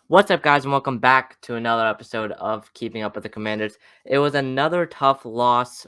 What's up, guys, and welcome back to another episode of Keeping Up with the Commanders. It was another tough loss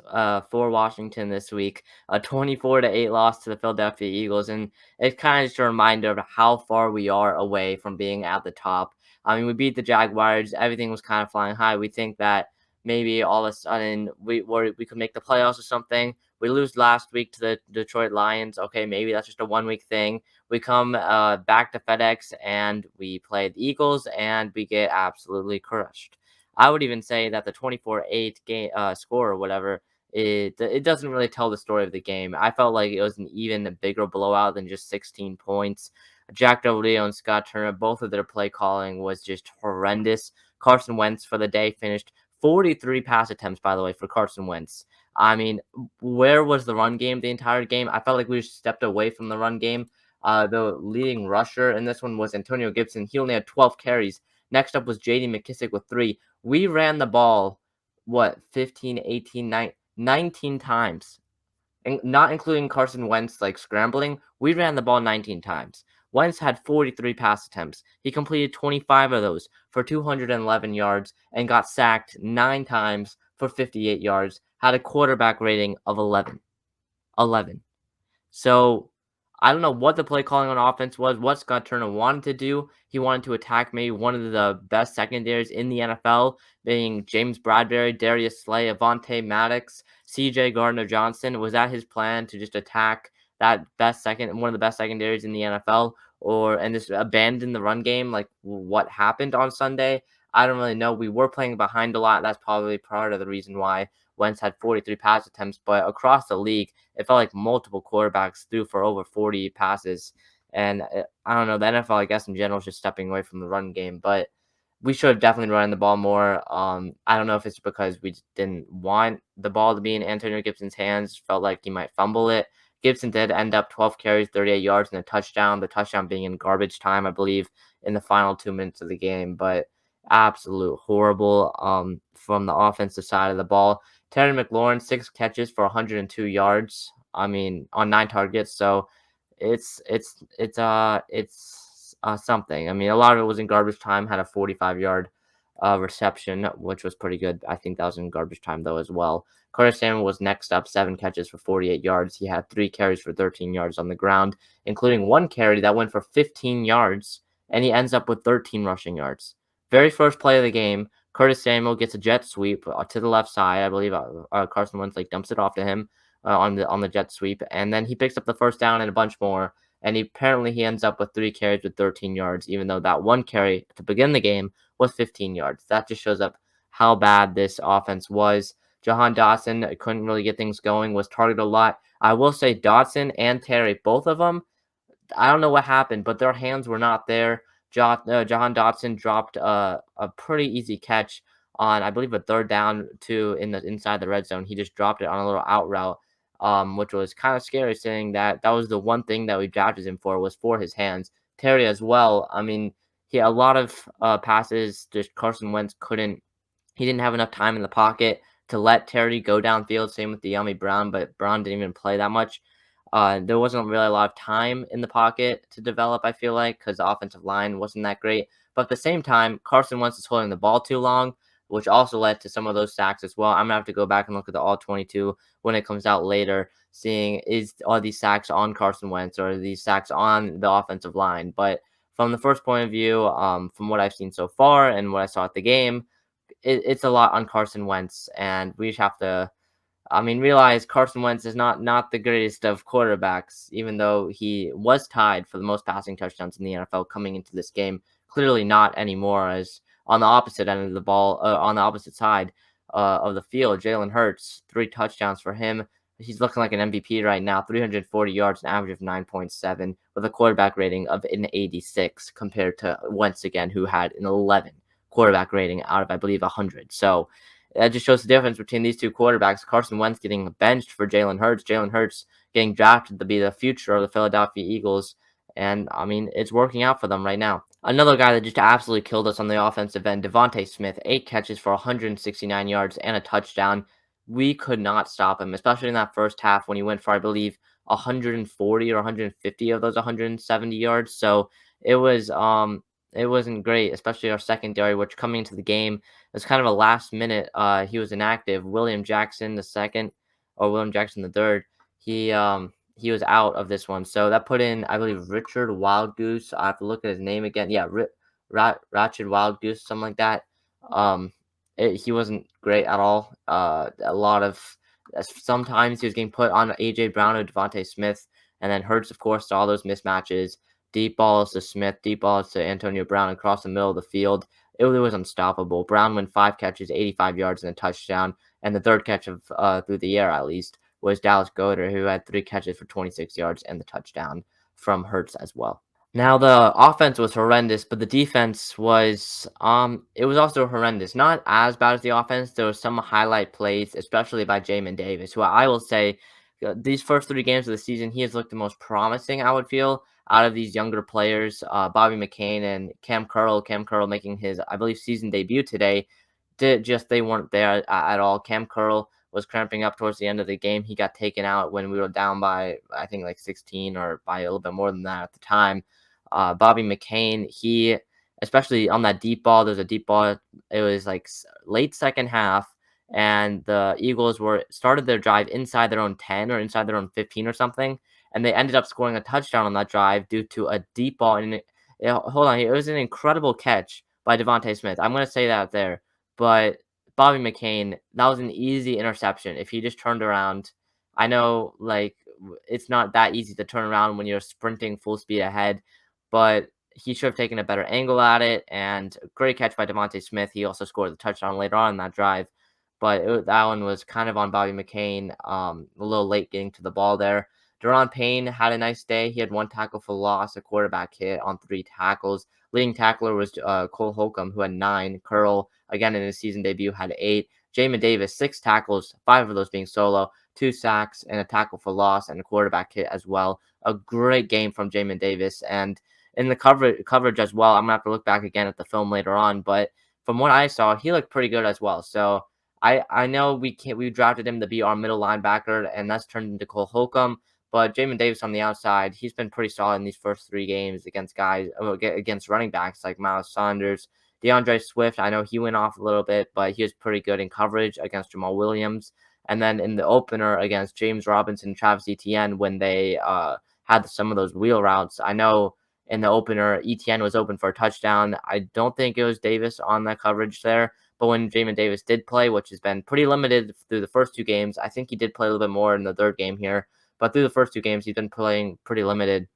for Washington this week, a 24-8 loss to the Philadelphia Eagles, and it's kind of just a reminder of how far we are away from being at the top. I mean, we beat the Jaguars; everything was kind of flying high. We think that maybe all of a sudden we could make the playoffs or something. We lose last week to the Detroit Lions. Okay, maybe that's just a 1 week thing. We come back to FedEx and we play the Eagles and we get absolutely crushed. I would even say that the 24-8 game score or whatever, it doesn't really tell the story of the game. I felt like it was an even bigger blowout than just 16 points. Jack Del Rio and Scott Turner, both of their play calling was just horrendous. Carson Wentz for the day finished 43 pass attempts, by the way, for Carson Wentz. I mean, where was the run game the entire game? I felt like we stepped away from the run game. The leading rusher in this one was Antonio Gibson. He only had 12 carries. Next up was J.D. McKissick with 3. We ran the ball, 15, 18, 19 times. And not including Carson Wentz scrambling. We ran the ball 19 times. Wentz had 43 pass attempts. He completed 25 of those for 211 yards and got sacked 9 times for 58 yards. Had a quarterback rating of 11. So I don't know what the play calling on offense was, what Scott Turner wanted to do. He wanted to attack maybe one of the best secondaries in the NFL, being James Bradbury, Darius Slay, Avonte Maddox, C.J. Gardner-Johnson. Was that his plan, to just attack that one of the best secondaries in the NFL, and just abandon the run game like what happened on Sunday? I don't really know. We were playing behind a lot. That's probably part of the reason why Wentz had 43 pass attempts, but across the league, it felt like multiple quarterbacks threw for over 40 passes. And I don't know, the NFL, I guess, in general, is just stepping away from the run game, but we should have definitely run the ball more. I don't know if it's because we didn't want the ball to be in Antonio Gibson's hands, felt like he might fumble it. Gibson did end up 12 carries, 38 yards, and a touchdown, the touchdown being in garbage time, I believe, in the final 2 minutes of the game, but absolute horrible from the offensive side of the ball. Terry McLaurin, 6 catches for 102 yards. I mean, on 9 targets. So it's something. I mean, a lot of it was in garbage time. Had a 45-yard reception, which was pretty good. I think that was in garbage time though as well. Curtis Samuel was next up, 7 catches for 48 yards. He had 3 carries for 13 yards on the ground, including 1 carry that went for 15 yards, and he ends up with 13 rushing yards. Very first play of the game, Curtis Samuel gets a jet sweep to the left side. I believe Carson Wentz dumps it off to him on the jet sweep, and then he picks up the first down and a bunch more. And he ends up with 3 carries with 13 yards, even though that 1 carry to begin the game was 15 yards. That just shows up how bad this offense was. Jahan Dotson couldn't really get things going, was targeted a lot. I will say Dotson and Terry, both of them, I don't know what happened, but their hands were not there. Jahan Dotson dropped a pretty easy catch on, I believe, a 3rd down inside the red zone. He just dropped it on a little out route, which was kind of scary, saying that was the one thing that we drafted him was for his hands. Terry as well. I mean, he had a lot of passes. Just Carson Wentz he didn't have enough time in the pocket to let Terry go downfield. Same with De'Ami Brown, but Brown didn't even play that much. There wasn't really a lot of time in the pocket to develop, I feel like, because the offensive line wasn't that great. But at the same time, Carson Wentz is holding the ball too long, which also led to some of those sacks as well. I'm going to have to go back and look at the all-22 when it comes out later, seeing are these sacks on Carson Wentz or are these sacks on the offensive line. But from the first point of view, from what I've seen so far and what I saw at the game, it's a lot on Carson Wentz, and we just have to realize Carson Wentz is not the greatest of quarterbacks, even though he was tied for the most passing touchdowns in the NFL coming into this game. Clearly not anymore, as on the opposite end of the ball, on the opposite side of the field, Jalen Hurts, 3 touchdowns for him. He's looking like an MVP right now, 340 yards, an average of 9.7, with a quarterback rating of an 86, compared to Wentz again, who had an 11 quarterback rating out of, I believe, 100. So that just shows the difference between these two quarterbacks. Carson Wentz getting benched for Jalen Hurts. Jalen Hurts getting drafted to be the future of the Philadelphia Eagles. And, it's working out for them right now. Another guy that just absolutely killed us on the offensive end, Devante Smith, 8 catches for 169 yards and a touchdown. We could not stop him, especially in that first half when he went for, I believe, 140 or 150 of those 170 yards. So it was it wasn't great, especially our secondary, which coming into the game was kind of a last minute. He was inactive. William Jackson the second, or William Jackson the third. He was out of this one, so that put in, I believe, Richard Wildgoose. I have to look at his name again. Yeah, Ratchet Wildgoose, something like that. Um, he wasn't great at all. A lot of sometimes he was getting put on AJ Brown or Devante Smith, and then Hurts, of course, all those mismatches. Deep balls to Smith, deep balls to Antonio Brown across the middle of the field. It really was unstoppable. Brown went 5 catches, 85 yards, and a touchdown. And the third catch of through the air, at least, was Dallas Cowboys, who had 3 catches for 26 yards and the touchdown from Hurts as well. Now the offense was horrendous, but the defense was it was also horrendous. Not as bad as the offense. There was some highlight plays, especially by Jamin Davis, who I will say these first 3 games of the season, he has looked the most promising, I would feel, out of these younger players. Bobby McCain and Cam Curl. Cam Curl making his, I believe, season debut today. They weren't there at all. Cam Curl was cramping up towards the end of the game. He got taken out when we were down by, I think, like 16 or by a little bit more than that at the time. Bobby McCain, he, especially on that deep ball, there's a deep ball. It was like late second half, and the Eagles started their drive inside their own 10 or inside their own 15 or something, and they ended up scoring a touchdown on that drive due to a deep ball. And hold on, it was an incredible catch by Devante Smith. I'm going to say that there, but Bobby McCain, that was an easy interception. If he just turned around, I know like it's not that easy to turn around when you're sprinting full speed ahead, but he should have taken a better angle at it. And great catch by Devante Smith. He also scored the touchdown later on in that drive, but that one was kind of on Bobby McCain. A little late getting to the ball there. Deron Payne had a nice day. He had 1 tackle for loss, a quarterback hit on 3 tackles. Leading tackler was Cole Holcomb, who had 9. Curl, again in his season debut, had 8. Jamin Davis, 6 tackles, 5 of those being solo, 2 sacks, and a tackle for loss, and a quarterback hit as well. A great game from Jamin Davis. And in the coverage as well, I'm going to have to look back again at the film later on, but from what I saw, he looked pretty good as well. So I know we drafted him to be our middle linebacker, and that's turned into Cole Holcomb. But Jamin Davis on the outside, he's been pretty solid in these first 3 games against against running backs like Miles Saunders, DeAndre Swift. I know he went off a little bit, but he was pretty good in coverage against Jamal Williams. And then in the opener against James Robinson, Travis Etienne, when they had some of those wheel routes, I know in the opener, Etienne was open for a touchdown. I don't think it was Davis on that coverage there. But when Jamin Davis did play, which has been pretty limited through the first 2 games, I think he did play a little bit more in the third game here. But through the first 2 games, he's been playing pretty limited.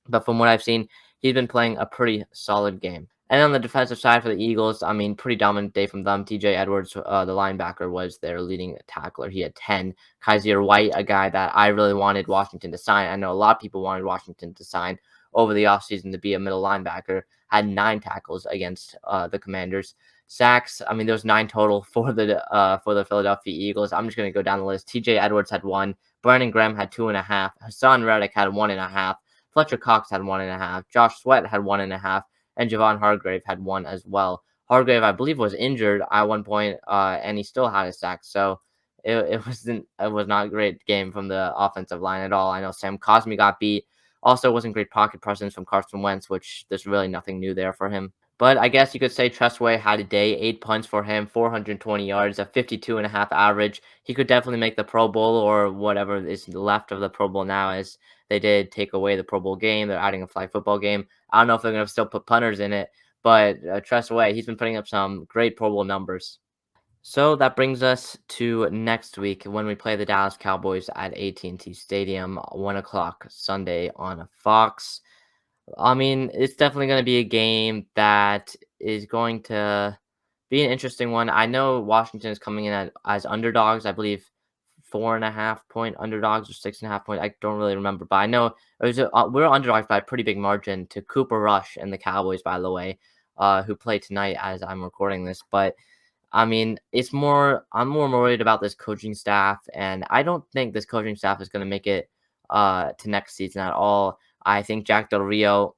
But from what I've seen, he's been playing a pretty solid game. And on the defensive side for the Eagles, I mean, pretty dominant day from them. TJ Edwards, the linebacker, was their leading tackler. He had 10. Kaiser White, a guy that I really wanted Washington to sign. I know a lot of people wanted Washington to sign over the offseason to be a middle linebacker. Had 9 tackles against the Commanders. Sacks, I mean, there was 9 total for the Philadelphia Eagles. I'm just going to go down the list. TJ Edwards had 1. Brandon Graham had 2.5. Hassan Reddick had 1.5. Fletcher Cox had 1.5. Josh Sweat had 1.5. And Javon Hargrave had 1 as well. Hargrave, I believe, was injured at one point, and he still had a sack. So it was not a great game from the offensive line at all. I know Sam Cosmi got beat. Also, wasn't great pocket presence from Carson Wentz, which there's really nothing new there for him. But I guess you could say Tressway had a day. 8 punts for him, 420 yards, a 52.5 average. He could definitely make the Pro Bowl or whatever is left of the Pro Bowl now, as they did take away the Pro Bowl game. They're adding a flag football game. I don't know if they're going to still put punters in it, but Tressway, he's been putting up some great Pro Bowl numbers. So that brings us to next week when we play the Dallas Cowboys at AT&T Stadium, 1 o'clock Sunday on Fox. I mean, it's definitely going to be a game that is going to be an interesting one. I know Washington is coming in as underdogs. I believe 4.5-point underdogs or 6.5-point. I don't really remember, but I know we're underdogs by a pretty big margin to Cooper Rush and the Cowboys, by the way, who play tonight as I'm recording this. But I mean, I'm more worried about this coaching staff, and I don't think this coaching staff is going to make it to next season at all. I think Jack Del Rio,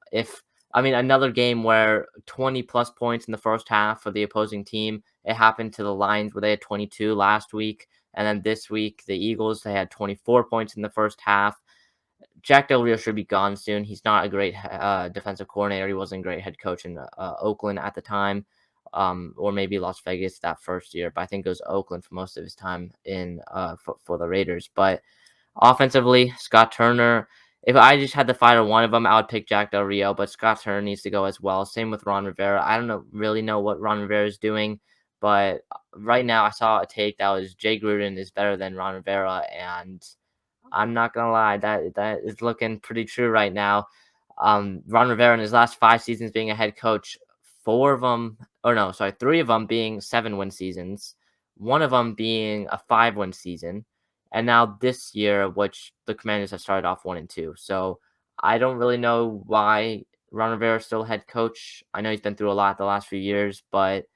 another game where 20 plus points in the first half for the opposing team. It happened to the Lions where they had 22 last week. And then this week, the Eagles, they had 24 points in the first half. Jack Del Rio should be gone soon. He's not a great defensive coordinator. He wasn't a great head coach in Oakland at the time, or maybe Las Vegas that first year. But I think it was Oakland for most of his time in for the Raiders. But offensively, Scott Turner. If I just had to fire one of them, I would pick Jack Del Rio, but Scott Turner needs to go as well. Same with Ron Rivera. I don't really know what Ron Rivera is doing, but right now I saw a take that was Jay Gruden is better than Ron Rivera, and I'm not gonna lie, that is looking pretty true right now. Ron Rivera in his last 5 seasons being a head coach, 3 of them being 7-win seasons, one of them being a 5-win season, and now this year, which the Commanders have started off 1-2. So I don't really know why Ron Rivera is still head coach. I know he's been through a lot the last few years, but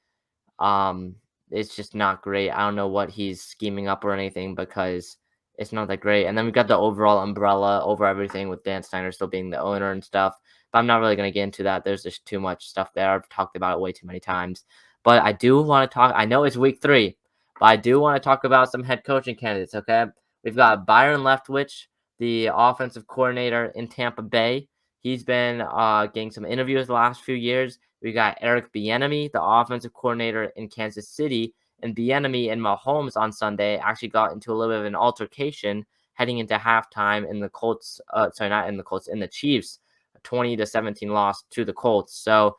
um, it's just not great. I don't know what he's scheming up or anything because it's not that great. And then we've got the overall umbrella over everything with Dan Snyder still being the owner and stuff. But I'm not really going to get into that. There's just too much stuff there. I've talked about it way too many times. But I do want to talk. I know it's week 3, but I do want to talk about some head coaching candidates, okay? We've got Byron Leftwich, the offensive coordinator in Tampa Bay. He's been getting some interviews the last few years. We got Eric Bieniemy, the offensive coordinator in Kansas City. And Bieniemy and Mahomes on Sunday actually got into a little bit of an altercation heading into halftime in the Colts. In the Chiefs, 20-17 loss to the Colts. So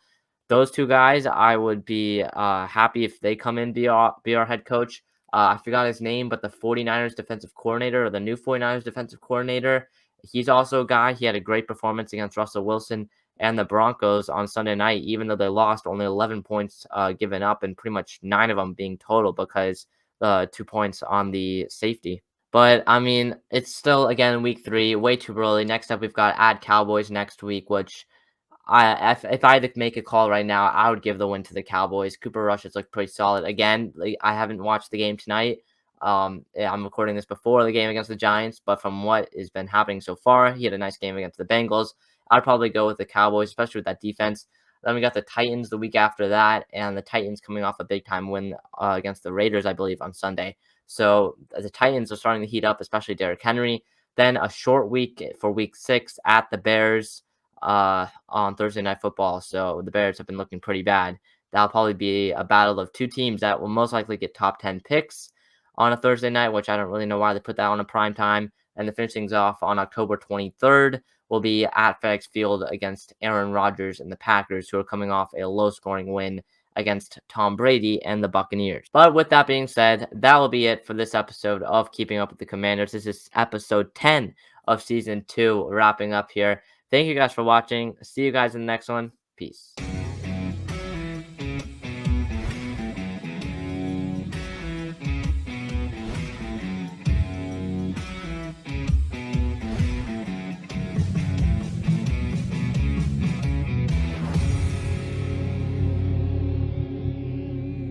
those two guys, I would be happy if they come in be our head coach. I forgot his name, but the 49ers defensive coordinator or the new 49ers defensive coordinator, he's also a guy. He had a great performance against Russell Wilson and the Broncos on Sunday night, even though they lost, only 11 points given up, and pretty much 9 of them being total because 2 points on the safety. But, I mean, it's still, again, week 3, way too early. Next up, we've got at Cowboys next week, which if I had to make a call right now, I would give the win to the Cowboys. Cooper Rush has looked pretty solid. Again, I haven't watched the game tonight. I'm recording this before the game against the Giants, but from what has been happening so far, he had a nice game against the Bengals. I'd probably go with the Cowboys, especially with that defense. Then we got the Titans the week after that, and the Titans coming off a big-time win against the Raiders, I believe, on Sunday. So the Titans are starting to heat up, especially Derrick Henry. Then a short week for week 6 at the Bears on Thursday Night Football. So the Bears have been looking pretty bad. That'll probably be a battle of 2 teams that will most likely get top 10 picks on a Thursday night, which I don't really know why they put that on a prime time. And the finish things off on October 23rd will be at FedEx Field against Aaron Rodgers and the Packers, who are coming off a low-scoring win against Tom Brady and the Buccaneers. But with that being said, that will be it for this episode of Keeping Up with the Commanders. This is episode 10 of season 2, wrapping up here. Thank you guys for watching. See you guys in the next one. Peace.